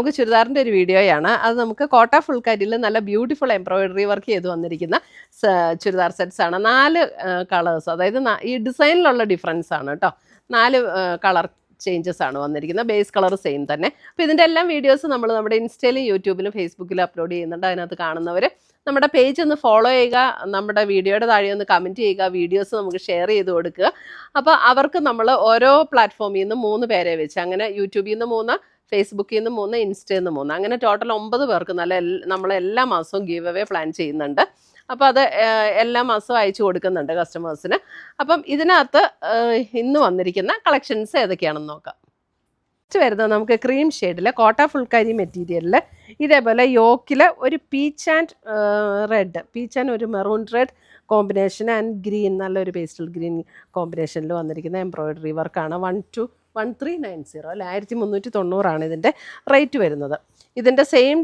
നമുക്ക് ചുരിദാറിൻ്റെ ഒരു വീഡിയോയാണ്. അത് നമുക്ക് കോട്ട ഫുൾക്കാരിയിൽ നല്ല ബ്യൂട്ടിഫുൾ എംബ്രോയിഡറി വർക്ക് ചെയ്ത് വന്നിരിക്കുന്ന ചുരിദാർ സെറ്റ്സ് ആണ്. 4 കളേഴ്സ്, അതായത് ഈ ഡിസൈനിലുള്ള ഡിഫറൻസ് ആണ് കേട്ടോ. 4 കളർ ചേഞ്ചസ് ആണ് വന്നിരിക്കുന്നത്. ബേസ് കളർ സെയിം തന്നെ. അപ്പോൾ ഇതിൻ്റെ എല്ലാം വീഡിയോസ് നമ്മൾ നമ്മുടെ ഇൻസ്റ്റയിലും യൂട്യൂബിലും ഫേസ്ബുക്കിലും അപ്ലോഡ് ചെയ്യുന്നുണ്ട്. അതിനകത്ത് കാണുന്നവർ നമ്മുടെ പേജ് ഒന്ന് ഫോളോ ചെയ്യുക, നമ്മുടെ വീഡിയോയുടെ താഴെ ഒന്ന് കമൻറ്റ് ചെയ്യുക, വീഡിയോസ് നമുക്ക് ഷെയർ ചെയ്ത് കൊടുക്കുക. അപ്പോൾ അവർക്ക് നമ്മൾ ഓരോ പ്ലാറ്റ്ഫോമിൽ നിന്ന് 3 പേരെ വെച്ച്, അങ്ങനെ യൂട്യൂബിൽ നിന്ന് 3, ഫേസ്ബുക്കിൽ നിന്ന് 3, ഇൻസ്റ്റയിൽ നിന്ന് 3, അങ്ങനെ ടോട്ടൽ 9 പേർക്ക് നമ്മൾ എല്ലാ മാസവും ഗീവ് അവേ പ്ലാൻ ചെയ്യുന്നുണ്ട്. അപ്പോൾ അത് എല്ലാ മാസവും അയച്ചു കൊടുക്കുന്നുണ്ട് കസ്റ്റമേഴ്സിന്. അപ്പം ഇതിനകത്ത് ഇന്ന് വന്നിരിക്കുന്ന കളക്ഷൻസ് ഏതൊക്കെയാണെന്ന് നോക്കാം. ഫസ്റ്റ് വരുന്നത് നമുക്ക് ക്രീം ഷെയ്ഡിൽ കോട്ട ഫുൾക്കാരി മെറ്റീരിയലിൽ ഇതേപോലെ യോക്കിൽ ഒരു പീച്ച് ആൻഡ് ഒരു maroon red combination and green, നല്ലൊരു പേസ്റ്റൽ ഗ്രീൻ കോമ്പിനേഷനിൽ വന്നിരിക്കുന്ന എംബ്രോയിഡറി വർക്കാണ്. 1390 അല്ലെ, 1390 ഇതിൻ്റെ റേറ്റ് വരുന്നത്. ഇതിൻ്റെ സെയിം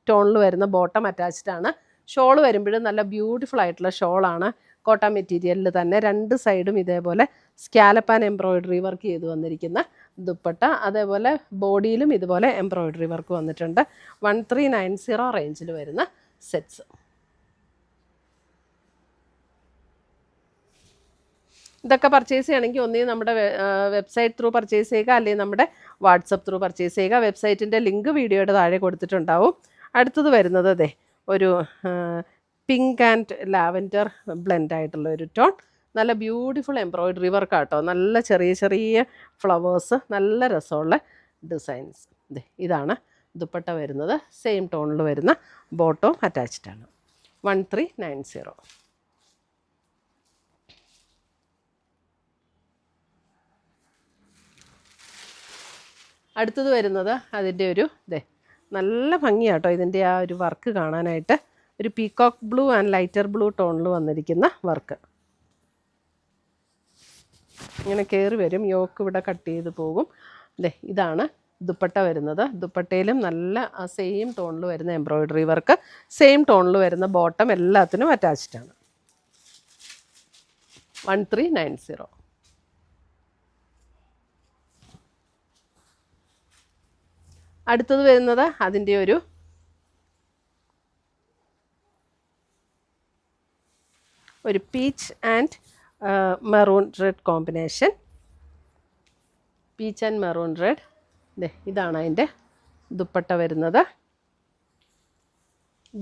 ടോണിൽ വരുന്ന ബോട്ടം അറ്റാച്ച്ഡ് ആണ്. ഷോൾ വരുമ്പോഴും നല്ല ബ്യൂട്ടിഫുൾ ആയിട്ടുള്ള ഷോളാണ്. കോട്ട മെറ്റീരിയലിൽ തന്നെ 2 സൈഡും ഇതേപോലെ സ്കാലപ്പ് ആൻഡ് എംബ്രോയിഡറി വർക്ക് ചെയ്ത് വന്നിരിക്കുന്ന ദുപ്പട്ട. അതേപോലെ ബോഡിയിലും ഇതുപോലെ എംബ്രോയിഡറി വർക്ക് വന്നിട്ടുണ്ട്. 1390 റേഞ്ചിൽ വരുന്ന സെറ്റ്സ്. ഇതൊക്കെ പർച്ചേസ് ചെയ്യണമെങ്കിൽ ഒന്നീ നമ്മുടെ വെബ്സൈറ്റ് ത്രൂ പർച്ചേസ് ചെയ്യുക, അല്ലെങ്കിൽ നമ്മുടെ വാട്സപ്പ് ത്രൂ പർച്ചേസ് ചെയ്യുക. വെബ്സൈറ്റിൻ്റെ ലിങ്ക് വീഡിയോയുടെ താഴെ കൊടുത്തിട്ടുണ്ടാവും. അടുത്തത് വരുന്നത് അതെ ഒരു പിങ്ക് ആൻഡ് ലാവൻഡർ ബ്ലെൻഡ് ആയിട്ടുള്ള ഒരു ടോൺ. നല്ല ബ്യൂട്ടിഫുൾ എംബ്രോയിഡറി വർക്ക് ആട്ടോ. നല്ല ചെറിയ ചെറിയ ഫ്ലവേഴ്സ്, നല്ല രസമുള്ള ഡിസൈൻസ്. ഇതാണ് ദുപ്പട്ട വരുന്നത്. സെയിം ടോണിൽ വരുന്ന ബോട്ടവും അറ്റാച്ച്ഡ് ആണ്. 1390. അടുത്തത് വരുന്നത് അതിൻ്റെ ഒരു നല്ല ഭംഗിയാട്ടോ ഇതിൻ്റെ ആ ഒരു വർക്ക് കാണാനായിട്ട്. ഒരു peacock blue and lighter blue ടോണിൽ വന്നിരിക്കുന്ന വർക്ക്. ഇങ്ങനെ കയറി വരും, യോക്ക് ഇവിടെ കട്ട് ചെയ്ത് പോകും. ഇതാണ് ദുപ്പട്ട വരുന്നത്. ദുപ്പട്ടയിലും നല്ല ആ സെയിം ടോണിൽ വരുന്ന എംബ്രോയിഡറി വർക്ക്, സെയിം ടോണിൽ വരുന്ന ബോട്ടം എല്ലാത്തിനും അറ്റാച്ച്ഡ് ആണ്. 1390. അടുത്തത് വരുന്നത് അതിൻ്റെ ഒരു peach and maroon red combination. Peach and maroon red. ഇതാണ് അതിൻ്റെ ദുപ്പട്ട വരുന്നത്.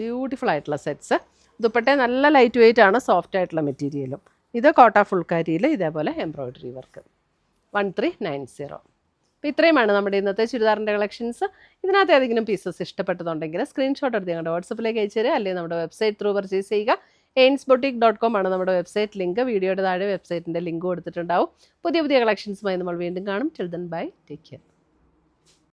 ബ്യൂട്ടിഫുൾ ആയിട്ടുള്ള സെറ്റ്സ്. ദുപ്പട്ട നല്ല ലൈറ്റ് വെയിറ്റ് ആണ്, സോഫ്റ്റ് ആയിട്ടുള്ള മെറ്റീരിയലും. ഇത് കോട്ട ഫുൾക്കാരിയിൽ ഇതേപോലെ എംബ്രോയിഡറി വർക്ക്. 1390. അപ്പോൾ ഇത്രയുമാണ് നമ്മുടെ ഇന്നത്തെ ചുരിദാറിൻ്റെ കളക്ഷൻസ്. ഇതിനകത്ത് ഏതെങ്കിലും പീസസ് ഇഷ്ടപ്പെട്ടതുണ്ടെങ്കിൽ സ്ക്രീൻഷോട്ട് എടുത്ത് ഞങ്ങളുടെ വാട്സപ്പിലേക്ക് അയച്ചു തരിക, അല്ലെങ്കിൽ നമ്മുടെ വെബ്സൈറ്റ് ത്രൂ പർച്ചേസ് ചെയ്യുക. ainsboutique.com ആണ് നമ്മുടെ വെബ്സൈറ്റ് ലിങ്ക്. വീഡിയോയുടെ താഴെ വെബ്സൈറ്റിൻ്റെ ലിങ്ക് കൊടുത്തിട്ടുണ്ടാവും. പുതിയ കളക്ഷൻസുമായി നമ്മൾ വീണ്ടും കാണും. Till then bye, take care.